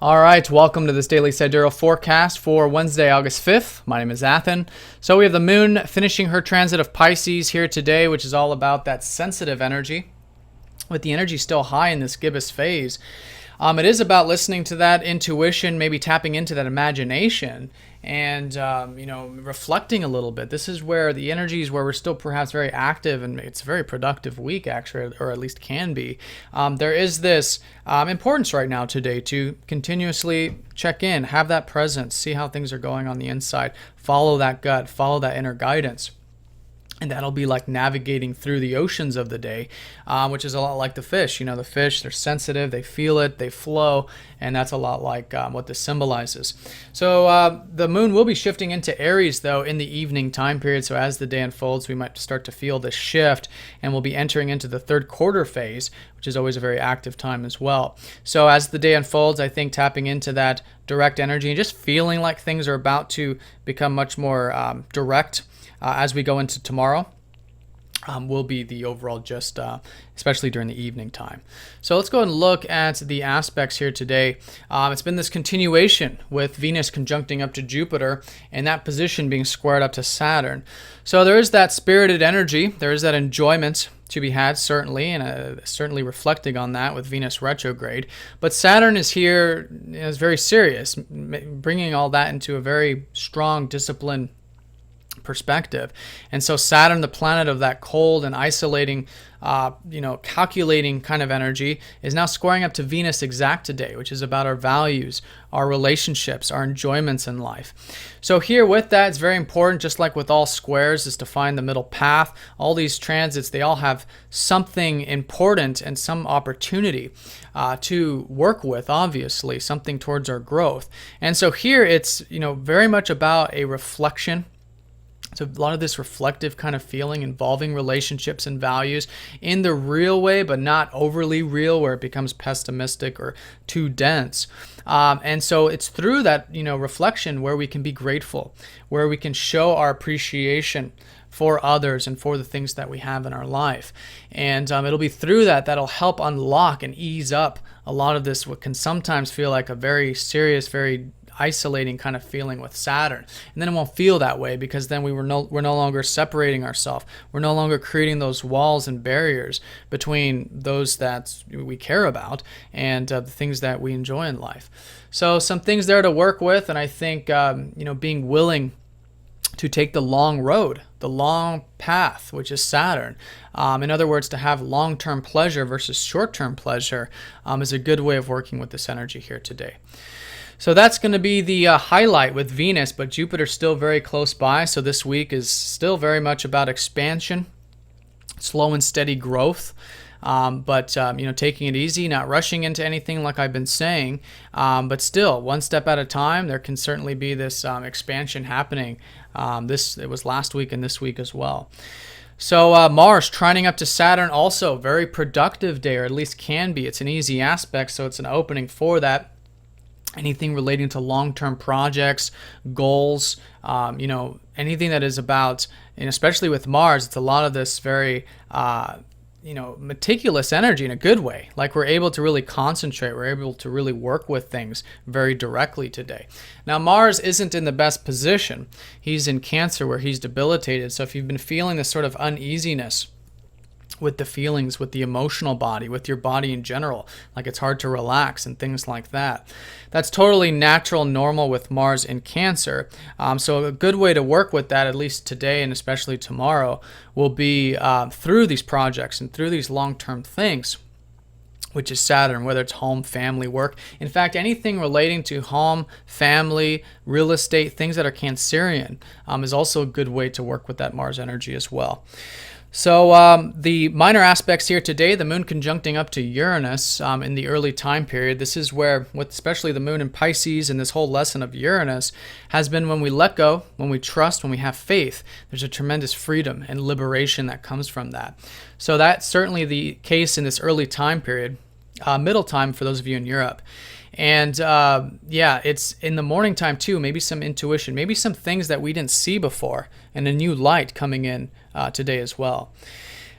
All right, welcome to this daily sidereal forecast for Wednesday, August 5th. My name is Athen. So we have the moon finishing her transit of Pisces here today, which is all about that sensitive energy. With the energy still high in this gibbous phase, it is about listening to that intuition, maybe tapping into that imagination and, reflecting a little bit. This is where the energies where we're still perhaps very active, and it's a very productive week, actually, or at least can be. There is this importance right now today to continuously check in, have that presence, see how things are going on the inside, follow that gut, follow that inner guidance. And that'll be like navigating through the oceans of the day, which is a lot like the fish. You know, the fish, they're sensitive, they feel it, they flow, and that's a lot like what this symbolizes. So the moon will be shifting into Aries, though, in the evening time period. So as the day unfolds, we might start to feel this shift, and we'll be entering into the third quarter phase, which is always a very active time as well. So as the day unfolds, I think tapping into that direct energy and just feeling like things are about to become much more direct as we go into tomorrow will be the overall gist, especially during the evening time. So let's go ahead and look at the aspects here today. It's been this continuation with Venus conjuncting up to Jupiter and that position being squared up to Saturn. So there is that spirited energy, there is that enjoyment to be had, certainly, and certainly reflecting on that with Venus retrograde. But Saturn is here, is very serious, bringing all that into a very strong, disciplined perspective. And so Saturn, the planet of that cold and isolating, calculating kind of energy, is now squaring up to Venus exact today, which is about our values, our relationships, our enjoyments in life. So here with that, it's very important, just like with all squares, is to find the middle path. All these transits, they all have something important and some opportunity to work with, obviously, something towards our growth. And so here it's, very much about a reflection. So a lot of this reflective kind of feeling involving relationships and values in the real way, but not overly real where it becomes pessimistic or too dense. And so it's through that, reflection where we can be grateful, where we can show our appreciation for others and for the things that we have in our life. And it'll be through that that'll help unlock and ease up a lot of this, what can sometimes feel like a very serious, very isolating kind of feeling with Saturn. And then it won't feel that way because then we're no longer separating ourselves. We're no longer creating those walls and barriers between those that we care about and the things that we enjoy in life. So some things there to work with, and I think being willing to take the long road, the long path, which is Saturn. In other words, to have long-term pleasure versus short-term pleasure is a good way of working with this energy here today. So that's going to be the highlight with Venus, but Jupiter's still very close by. So this week is still very much about expansion, slow and steady growth. But taking it easy, not rushing into anything like I've been saying, but still one step at a time. There can certainly be this expansion happening. It was last week and this week as well. So Mars trining up to Saturn, also very productive day, or at least can be. It's an easy aspect, so it's an opening for that. Anything relating to long-term projects, goals, anything that is about, and especially with Mars, it's a lot of this very, meticulous energy in a good way. Like we're able to really concentrate, we're able to really work with things very directly today. Now, Mars isn't in the best position. He's in Cancer where he's debilitated. So if you've been feeling this sort of uneasiness with the feelings, with the emotional body, with your body in general, like it's hard to relax and things like that. That's totally natural, normal with Mars in Cancer. So a good way to work with that, at least today and especially tomorrow, will be through these projects and through these long-term things, which is Saturn, whether it's home, family, work. In fact, anything relating to home, family, real estate, things that are Cancerian is also a good way to work with that Mars energy as well. So the minor aspects here today, the moon conjuncting up to Uranus in the early time period. This is where, with especially the moon in Pisces and this whole lesson of Uranus, has been when we let go, when we trust, when we have faith, there's a tremendous freedom and liberation that comes from that. So that's certainly the case in this early time period, middle time for those of you in Europe. And it's in the morning time too, maybe some intuition, maybe some things that we didn't see before and a new light coming in today as well.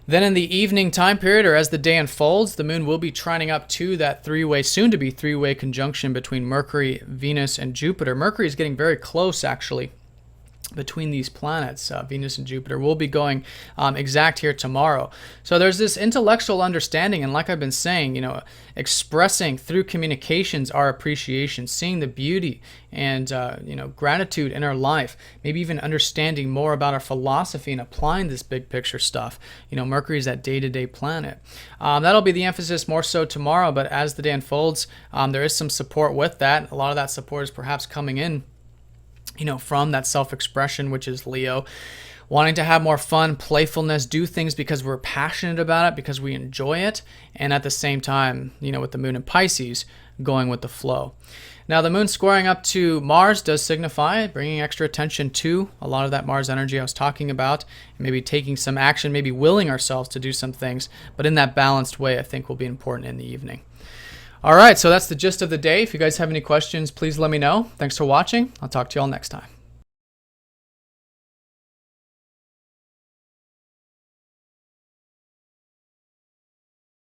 Then in the evening time period, or as the day unfolds, the moon will be trining up to that soon-to-be three-way conjunction between Mercury, Venus, and Jupiter. Mercury is getting very close, actually, between these planets. Venus and Jupiter will be going exact here tomorrow. So there's this intellectual understanding, and like I've been saying, expressing through communications our appreciation, seeing the beauty and gratitude in our life, maybe even understanding more about our philosophy and applying this big picture stuff. Mercury is that day-to-day planet. That'll be the emphasis more so tomorrow, but as the day unfolds, there is some support with that. A lot of that support is perhaps coming in from that self-expression, which is Leo, wanting to have more fun, playfulness, do things because we're passionate about it, because we enjoy it, and at the same time, with the moon in Pisces, going with the flow. Now, the moon squaring up to Mars does signify bringing extra attention to a lot of that Mars energy I was talking about, and maybe taking some action, maybe willing ourselves to do some things, but in that balanced way, I think will be important in the evening. All right, so that's the gist of the day. If you guys have any questions, please let me know. Thanks for watching. I'll talk to you all next time.